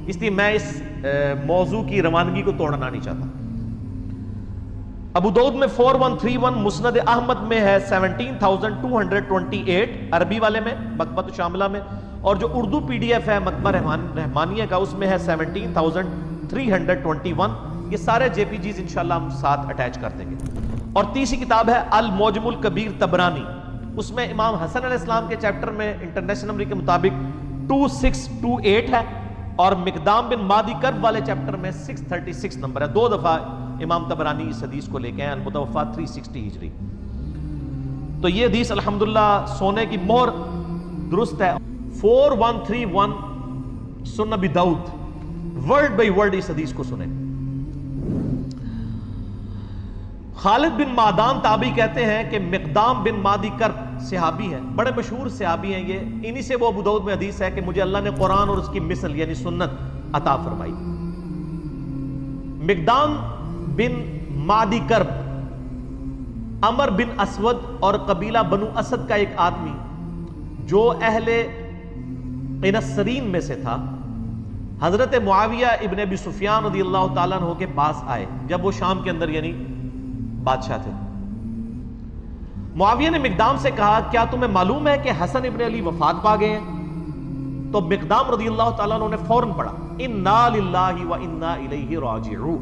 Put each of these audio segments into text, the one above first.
اس لیے میں اس موضوع کی روانگی کو توڑنا نہیں چاہتا. ابو داؤد میں 4131، مسند احمد میں ہے 17228 عربی والے میں، مکتبۃ شاملہ میں، اور جو اردو پی ڈی ایف ہے مکتبہ رحمانیہ کا اس میں ہے 17321. یہ سارے جے پی جیز انشاءاللہ ہم ساتھ اٹیچ کر دیں گے. اور تیسری کتاب ہے المعجم الکبیر طبرانی، اس میں امام حسن علیہ السلام کے چیپٹر میں انٹرنیشنل نمبر کے مطابق 2628 ہے، اور مقدام بن مادی کرب والے چیپٹر میں 636 نمبر ہے. 2 دفعہ امام طبرانی اس حدیث کو لے کے ہیں، المتوفا 360 ہجری. تو یہ حدیث الحمدللہ سونے کی مہر درست ہے. 4131 سنن ابی داؤد، ورڈ بائی ورڈ اس حدیث کو سنیں. خالد بن معدان تابعی کہتے ہیں کہ مقدام بن مادی کرب صحابی ہے، بڑے مشہور صحابی ہیں یہ. انہی سے وہ ابو داؤد میں حدیث ہے کہ مجھے اللہ نے قرآن اور اس کی مثل یعنی سنت عطا فرمائی. مقدام بن مادی کرب عمر بن اسود اور قبیلہ بنو اسد کا ایک آدمی جو اہل انسرین میں سے تھا، حضرت معاویہ ابن ابی سفیان رضی اللہ تعالیٰ عنہ کے پاس آئے جب وہ شام کے اندر یعنی بادشاہ تھے. معاویہ نے مقدام سے کہا کیا تمہیں معلوم ہے کہ حسن ابن علی وفات پا گئے ہیں؟ تو مقدام رضی اللہ تعالیٰ عنہ نے فوراً پڑھا انا للہ و انا الیہ راجعون.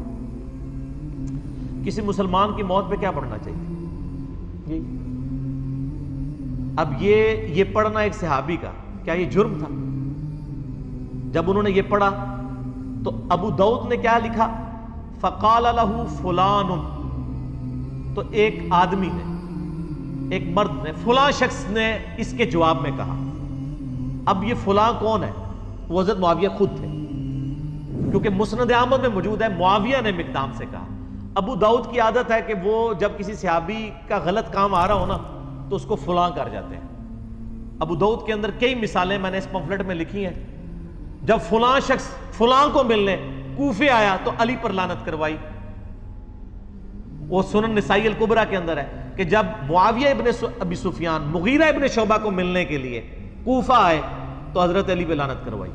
کسی مسلمان کی موت پہ کیا پڑھنا چاہیے؟ اب یہ پڑھنا ایک صحابی کا کیا یہ جرم تھا؟ جب انہوں نے یہ پڑھا تو ابو داؤد نے کیا لکھا؟ فقال له فلان، تو ایک آدمی نے، ایک مرد نے، فلاں شخص نے اس کے جواب میں کہا. اب یہ فلاں کون ہے؟ وہ حضرت معاویہ خود تھے، کیونکہ مسند احمد میں موجود ہے معاویہ نے مقدام سے کہا. ابو داؤد کی عادت ہے کہ وہ جب کسی صحابی کا غلط کام آ رہا ہو نا تو اس کو فلاں کر جاتے ہیں. ابو داؤد کے اندر کئی مثالیں میں نے اس پمفلٹ میں لکھی ہیں. جب فلاں شخص فلاں کو ملنے کوفے آیا تو علی پر لعنت کروائی. وہ سنن نسائی الکبریٰ کے اندر ہے کہ جب معاویہ ابن ابی سفیان مغیرہ ابن شعبہ کو ملنے کے لیے کوفہ آئے تو حضرت علی پہ لعنت کروائی.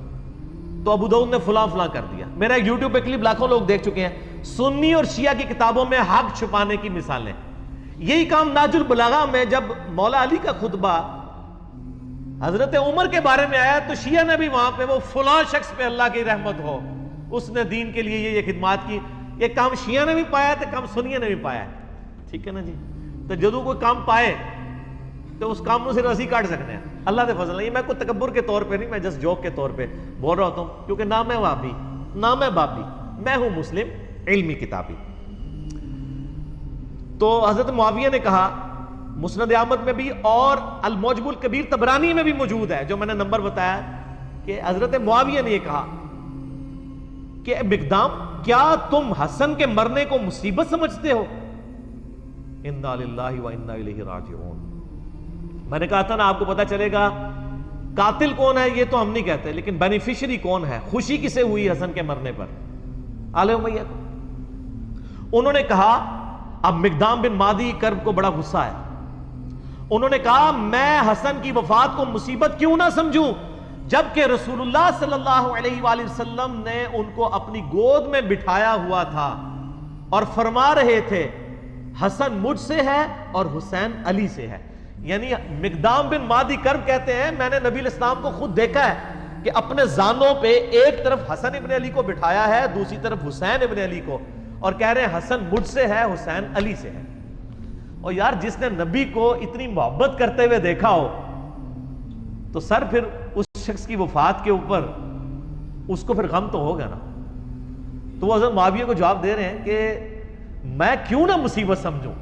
تو ابو داؤد نے فلاں فلاں کر دیا. میرا ایک یوٹیوب پہ کلپ لاکھوں لوگ دیکھ چکے ہیں، سنی اور شیعہ کی کتابوں میں حق چھپانے کی مثالیں. یہی کام ناج البلاغہ میں جب مولا علی کا خطبہ حضرت عمر کے بارے میں آیا تو شیعہ نے بھی وہاں پہ وہ فلاں شخص پہ اللہ کی رحمت ہو، اس نے دین کے لیے یہ خدمات کی. یہ کام شیعہ نے بھی پایا ہے، کام سنیہ نے بھی پایا ہے. ٹھیک ہے نا جی؟ تو جدو کوئی کام پائے تو اس کام میں صرف اسی کاٹ سکتے ہیں. اللہ دے فضل نہیں، میں کوئی تکبر کے طور پہ نہیں، میں جسٹ جوک کے طور پہ بول رہا ہوتا ہوں، کیونکہ نہ میں وہابی نہ میں بابی، میں ہوں مسلم علمی کتابی. تو حضرت معاویہ نے کہا، مسند احمد میں بھی اور المعجم الکبیر طبرانی میں بھی موجود ہے جو میں نے نمبر بتایا، کہ حضرت معاویہ نے یہ کہا کہ مقدام کیا تم حسن کے مرنے کو مصیبت سمجھتے ہو؟ انا للہ و انا الیہ راجعون. میں نے کہا تھا نا آپ کو پتا چلے گا قاتل کون ہے یہ تو ہم نہیں کہتے، لیکن بینیفیشری کون ہے، خوشی کسے ہوئی حسن کے مرنے پر؟ آل امیہ کو. انہوں نے کہا، اب مقدام بن مادی کرب کو بڑا غصہ ہے. انہوں نے کہا میں حسن کی وفات کو مصیبت کیوں نہ سمجھوں جبکہ رسول اللہ صلی اللہ علیہ وآلہ وسلم نے ان کو اپنی گود میں بٹھایا ہوا تھا اور فرما رہے تھے حسن مجھ سے ہے اور حسین علی سے ہے. یعنی مقدام بن مادی کرب کہتے ہیں میں نے نبی الاسلام کو خود دیکھا ہے کہ اپنے زانوں پہ ایک طرف حسن ابن علی کو بٹھایا ہے، دوسری طرف حسین ابن علی کو، اور کہہ رہے ہیں حسن مجھ سے ہے حسین علی سے ہے. اور یار جس نے نبی کو اتنی محبت کرتے ہوئے دیکھا ہو تو سر پھر اس شخص کی وفات کے اوپر اس کو پھر غم تو ہوگا نا. تو وہ حضرت معاویہ کو جواب دے رہے ہیں کہ میں کیوں نہ مصیبت سمجھوں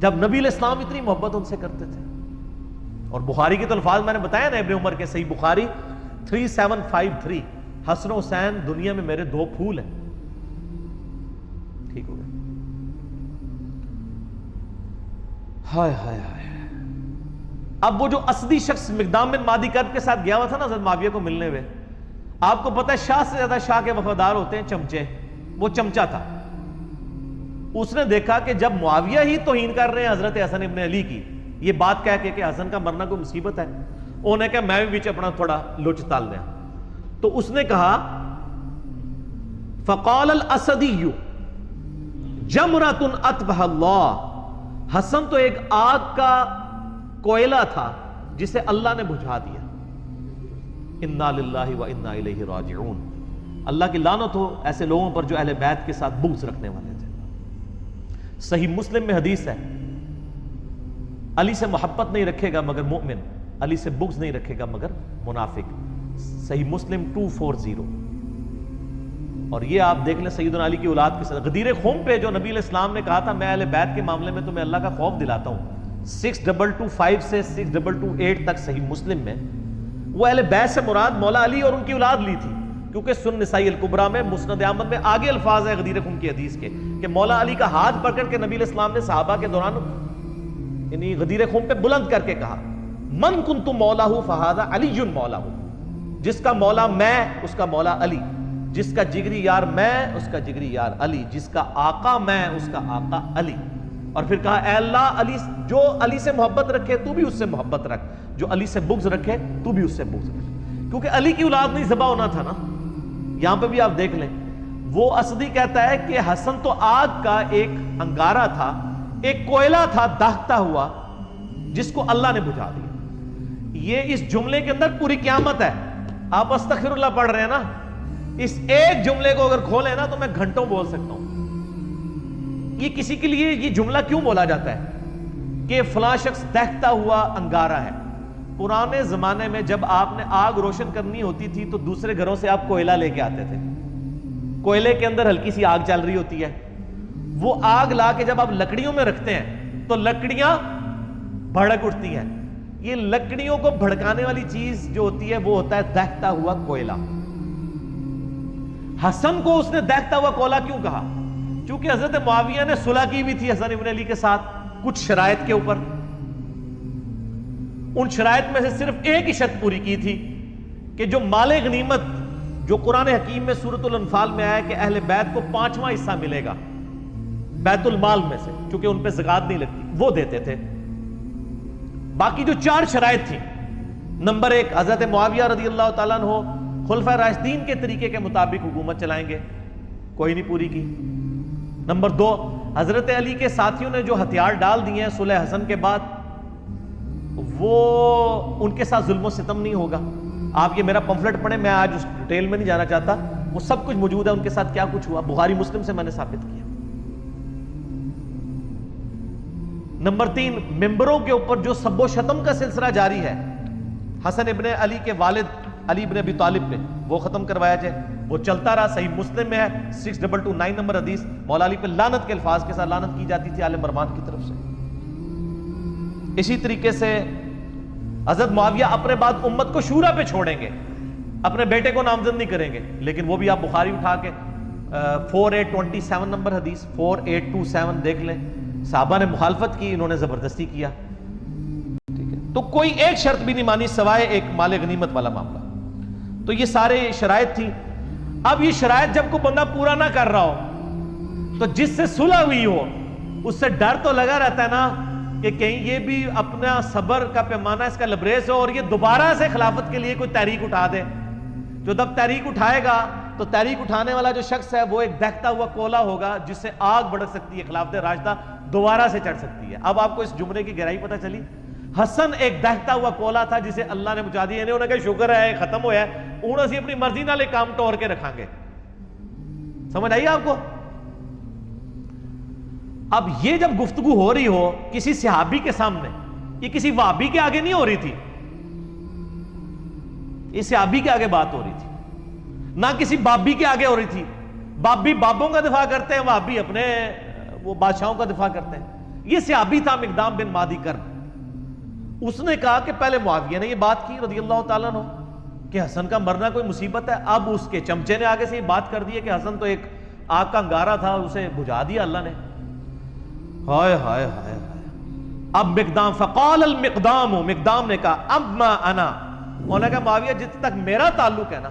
جب نبی الاسلام اتنی محبت ان سے کرتے تھے. اور بخاری کے تو الفاظ میں نے بتایا نا ابن عمر کے، صحیح بخاری 3753، حسن و حسین دنیا میں میرے 2 پھول ہیں. ٹھیک ہو گیا. ہائے ہائے ہائے. اب وہ جو اسدی شخص مقدام بن مادی کرب کے ساتھ گیا ہوا تھا نا حضرت معاویہ کو ملنے ہوئے، آپ کو پتہ ہے شاہ سے زیادہ شاہ کے وفادار ہوتے ہیں چمچے. وہ چمچا تھا. اس نے دیکھا کہ جب معاویہ ہی توہین کر رہے ہیں حضرت حسن ابن علی کی، یہ بات کہہ کے کہ حسن کا مرنا کوئی مصیبت ہے، انہوں نے کہا میں بھی بیچ اپنا تھوڑا لچ تال دیں. تو اس نے کہا فقال الاسدی جمرۃ اطفأ اللہ، حسن تو ایک آگ کا کوئلہ تھا جسے اللہ نے بجھا دیا. انا للہ و انا الیہ راجعون. اللہ کی لعنت ہو ایسے لوگوں پر جو اہل بیت کے ساتھ بغض رکھنے والے تھے. صحیح مسلم میں حدیث ہے، علی سے محبت نہیں رکھے گا مگر مومن، علی سے بغض نہیں رکھے گا مگر منافق. صحیح مسلم 240. اور یہ آپ دیکھ لیں سیدنا علی کی اولاد کے ساتھ غدیر خم پہ جو نبی علیہ السلام نے کہا تھا میں اہل بیت کے معاملے میں تمہیں اللہ کا خوف دلاتا ہوں، 6225 سے 6228 تک صحیح مسلم میں وہ اہل بیت سے مراد مولا علی اور ان کی اولاد لی تھی، کیونکہ سنن نسائی الکبریٰ میں مسند احمد میں آگے الفاظ ہے غدیر خم کی حدیث کے کہ مولا علی کا ہاتھ پکڑ کے نبی علیہ السلام نے صحابہ کے دوران یعنی غدیر خم پہ بلند کر کے کہا من کنت مولاہ فہذا علی مولاہ، جس کا مولا میں اس کا مولا علی، جس کا جگری یار میں اس کا جگری یار علی، جس کا آقا میں اس کا آقا علی. اور پھر کہا اے اللہ علی جو علی سے محبت رکھے تو بھی اس سے محبت رکھ، جو علی سے بغض رکھے تو بھی اس سے بغض رکھ، کیونکہ علی کی اولاد نہیں ذبح ہونا تھا نا. یہاں پہ بھی آپ دیکھ لیں وہ اسدی کہتا ہے کہ حسن تو آگ کا ایک انگارہ تھا، ایک کوئلہ تھا دہتا ہوا جس کو اللہ نے بجھا دیا. یہ اس جملے کے اندر پوری قیامت ہے. آپ استغفر اللہ پڑھ رہے ہیں نا، اس ایک جملے کو اگر کھولیں نا تو میں گھنٹوں بول سکتا ہوں. یہ کسی کے لیے یہ جملہ کیوں بولا جاتا ہے کہ فلاں شخص دہتا ہوا انگارہ ہے؟ پرانے زمانے میں جب آپ نے آگ روشن کرنی ہوتی تھی تو دوسرے گھروں سے آپ کوئلہ لے کے آتے تھے. کوئلے کے اندر ہلکی سی آگ چل رہی ہوتی ہے، وہ آگ لا کے جب آپ لکڑیوں میں رکھتے ہیں تو لکڑیاں بھڑک اٹھتی ہیں. یہ لکڑیوں کو بھڑکانے والی چیز جو ہوتی ہے وہ ہوتا ہے دہتا ہوا کوئلہ. حسن کو اس نے دہتا ہوا کوئلہ کیوں کہا؟ چونکہ حضرت معاویہ نے صلح کی بھی تھی حسن ابن علی کے ساتھ کچھ شرائط کے اوپر. ان شرائط میں سے صرف ایک ہی شرط پوری کی تھی کہ جو مال غنیمت جو قرآن حکیم میں سورۃ الانفال میں آیا کہ اہل بیت کو 5واں حصہ ملے گا بیت المال میں سے، چونکہ ان پہ زکات نہیں لگتی، وہ دیتے تھے. باقی جو 4 شرائط تھیں، نمبر 1 حضرت معاویہ رضی اللہ تعالیٰ عنہ خلفائے راشدین کے طریقے کے مطابق حکومت چلائیں گے، کوئی نہیں پوری کی. نمبر 2 حضرت علی کے ساتھیوں نے جو ہتھیار ڈال دیے ہیں صلح حسن کے بعد وہ ان کے ساتھ ظلم و ستم نہیں ہوگا. آپ یہ میرا پمفلٹ پڑھیں، میں آج اس ڈیٹیل میں نہیں جانا چاہتا، وہ سب کچھ موجود ہے ان کے ساتھ کیا کچھ ہوا، بخاری مسلم سے میں نے ثابت کیا. نمبر 3 ممبروں کے اوپر جو سب و شتم کا سلسلہ جاری ہے حسن ابن علی کے والد علی ابن ابی طالب پہ، وہ ختم کروایا جائے. وہ چلتا رہا. صحیح مسلم میں ہے 6229 نمبر حدیث، مولا علی پہ لعنت کے الفاظ کے ساتھ لعنت کی جاتی تھی آل مروان کی طرف سے. اسی طریقے سے حضرت معاویہ اپنے بعد امت کو شورا پہ چھوڑیں گے، اپنے بیٹے کو نامزد نہیں کریں گے. لیکن وہ بھی آپ بخاری اٹھا کے 4827 نمبر حدیث 4827 دیکھ لیں، صحابہ نے مخالفت کی، انہوں نے زبردستی کیا. ٹھیک ہے، تو کوئی ایک شرط بھی نہیں مانی سوائے ایک مال غنیمت والا معاملہ. تو یہ سارے شرائط تھی. اب یہ شرائط جب کوئی بندہ پورا نہ کر رہا ہو تو جس سے صلح ہوئی ہو اس سے ڈر تو لگا رہتا ہے نا کہ کہیں یہ بھی اپنا صبر کا پیمانہ اس کا لبریز ہو اور یہ دوبارہ سے خلافت کے لیے کوئی تحریک اٹھا دے. جو جب تحریک اٹھائے گا تو تحریک اٹھانے والا جو شخص ہے وہ ایک دہتا ہوا کولا ہوگا جس سے آگ بڑھ سکتی ہے، خلافت راشدہ دوبارہ سے چڑھ سکتی ہے. اب آپ کو اس جملے کی گہرائی پتہ چلی. حسن ایک دہتا ہوا کولا تھا جسے اللہ نے بجھا دیا. انہوں نے کہا شکر ہے ختم ہوا ہے، انہوں نے اپنی مرضی نہ لے کام ٹور کے رکھاں گے. سمجھ آئی آپ کو؟ اب یہ جب گفتگو ہو رہی ہو کسی صحابی کے سامنے، یہ کسی وہابی کے آگے نہیں ہو رہی تھی، یہ صحابی کے آگے بات ہو رہی تھی، نہ کسی بابی کے آگے ہو رہی تھی. بابی بابوں کا دفاع کرتے ہیں، وہابی اپنے وہ بادشاہوں کا دفاع کرتے ہیں. یہ صحابی تھا مقدام بن مادی کرب. اس نے کہا کہ پہلے معاویہ نے یہ بات کی رضی اللہ تعالیٰ عنہ کہ حسن کا مرنا کوئی مصیبت ہے. اب اس کے چمچے نے آگے سے یہ بات کر دی ہے کہ حسن تو ایک آگ کا انگارہ تھا، اسے بجھا دیا اللہ نے. ہائے ہائے ہائے ہائے. اب مقدام فقال المقدام، مقدام نے کہا اما انا، انہوں نے کہا معاویہ جتنے تک میرا تعلق ہے نا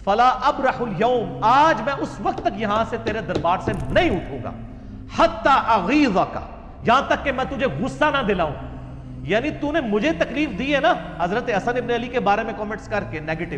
فلا ابرح اليوم، آج میں اس وقت تک یہاں سے تیرے دربار سے نہیں اٹھوں گا حتی اغیظک، یہاں تک کہ میں تجھے غصہ نہ دلاؤں. یعنی تو نے مجھے تکلیف دی ہے نا حضرت حسن ابن علی کے بارے میں کامنٹس کر کے نیگیٹو،